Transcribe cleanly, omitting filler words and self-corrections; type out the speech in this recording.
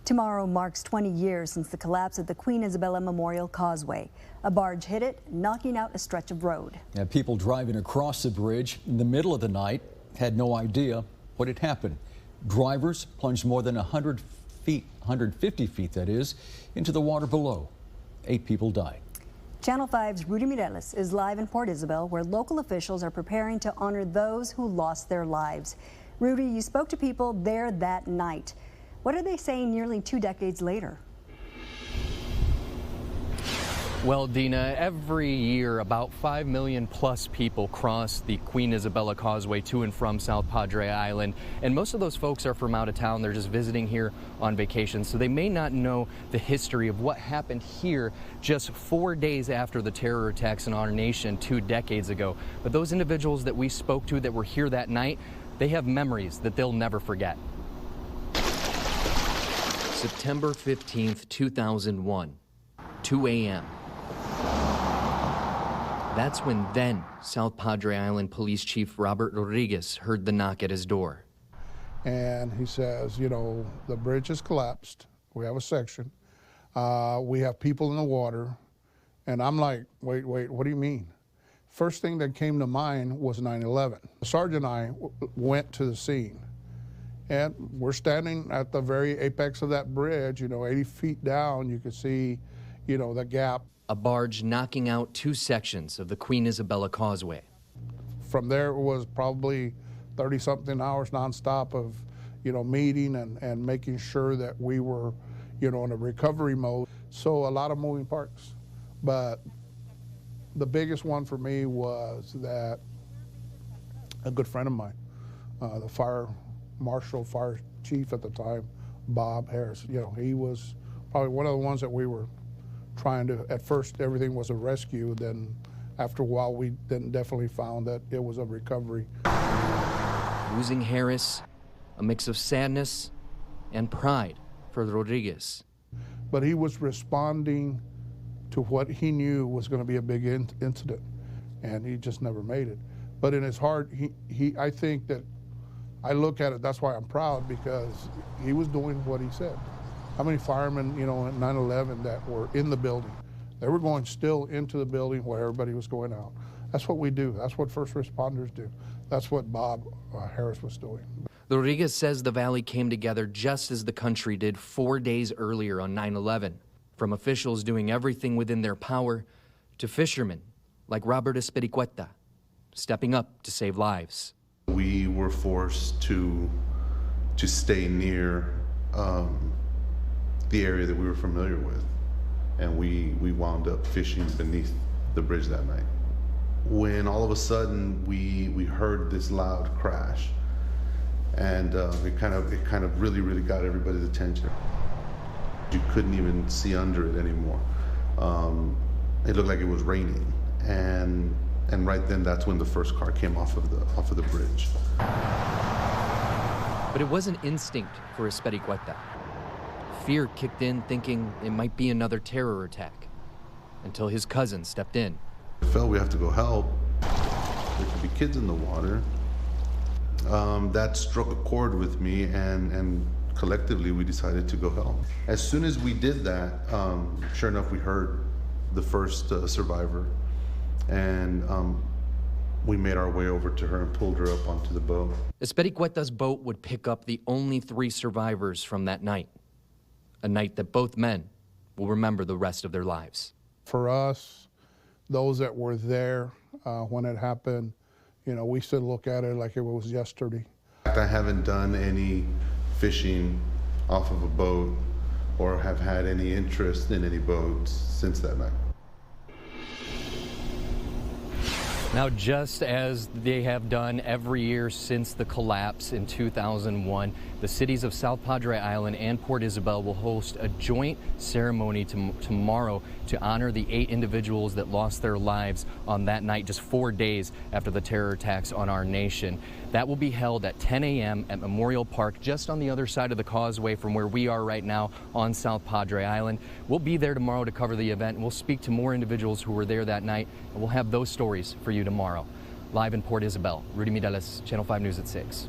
Tomorrow marks 20 years since the collapse of the Queen Isabella Memorial Causeway. A barge hit it, knocking out a stretch of road. And people driving across the bridge in the middle of the night had no idea what had happened. Drivers plunged more than 100 feet, 150 feet that is, into the water below. 8 people died. Channel 5's Rudy Mireles is live in Port Isabel, where local officials are preparing to honor those who lost their lives. Rudy, you spoke to people there that night. What are they saying nearly 2 decades later? Well, Dina, every year about 5 million plus people cross the Queen Isabella Causeway to and from South Padre Island. And most of those folks are from out of town. They're just visiting here on vacation. So they may not know the history of what happened here just 4 days after the terror attacks in our nation 2 decades ago. But those individuals that we spoke to that were here that night, they have memories that they'll never forget. September 15th, 2001, 2 a.m. That's when then South Padre Island Police Chief Robert Rodriguez heard the knock at his door. And he says, you know, the bridge has collapsed. We have a section. We have people in the water. And I'm like, wait, what do you mean? First thing that came to mind was 9/11. The sergeant and I went to the scene. And we're standing at the very apex of that bridge, 80 feet down. You could see, the gap. A barge knocking out 2 sections of the Queen Isabella Causeway. From there, it was probably 30-something hours nonstop of, meeting and making sure that we were, in a recovery mode. So a lot of moving parts. But the biggest one for me was that a good friend of mine, the fire chief at the time, Bob Harris, he was probably one of the ones that we were trying to, at first everything was a rescue, then after a while we then definitely found that it was a recovery. Losing Harris, a mix of sadness and pride for Rodriguez. But he was responding to what he knew was going to be a big incident, and he just never made it. But in his heart, I think that I look at it, that's why I'm proud, because he was doing what he said. How many firemen, at 9/11 that were in the building? They were going still into the building where everybody was going out. That's what we do. That's what first responders do. That's what Bob Harris was doing. Rodriguez says the valley came together just as the country did 4 days earlier on 9/11. From officials doing everything within their power to fishermen like Robert Espericueta, stepping up to save lives. We were forced to stay near the area that we were familiar with, and we wound up fishing beneath the bridge that night. When all of a sudden we heard this loud crash, and it kind of really got everybody's attention. You couldn't even see under it anymore. It looked like it was raining, and right then, that's when the first car came off of the bridge. But it wasn't instinct for Espericueta. Fear kicked in, thinking it might be another terror attack, until his cousin stepped in. I felt we have to go help. There could be kids in the water. That struck a chord with me, and collectively we decided to go help. As soon as we did that, sure enough, we heard the first survivor. And we made our way over to her and pulled her up onto the boat. Espericueta's boat would pick up the only 3 survivors from that night, a night that both men will remember the rest of their lives. For us, those that were there when it happened, we still look at it like it was yesterday. I haven't done any fishing off of a boat or have had any interest in any boats since that night. Now, just as they have done every year since the collapse in 2001, the cities of South Padre Island and Port Isabel will host a joint ceremony tomorrow to honor the 8 individuals that lost their lives on that night, just 4 days after the terror attacks on our nation. That will be held at 10 a.m. at Memorial Park, just on the other side of the causeway from where we are right now on South Padre Island. We'll be there tomorrow to cover the event, and we'll speak to more individuals who were there that night, and we'll have those stories for you tomorrow. Live in Port Isabel, Rudy Mireles, Channel 5 News at 6.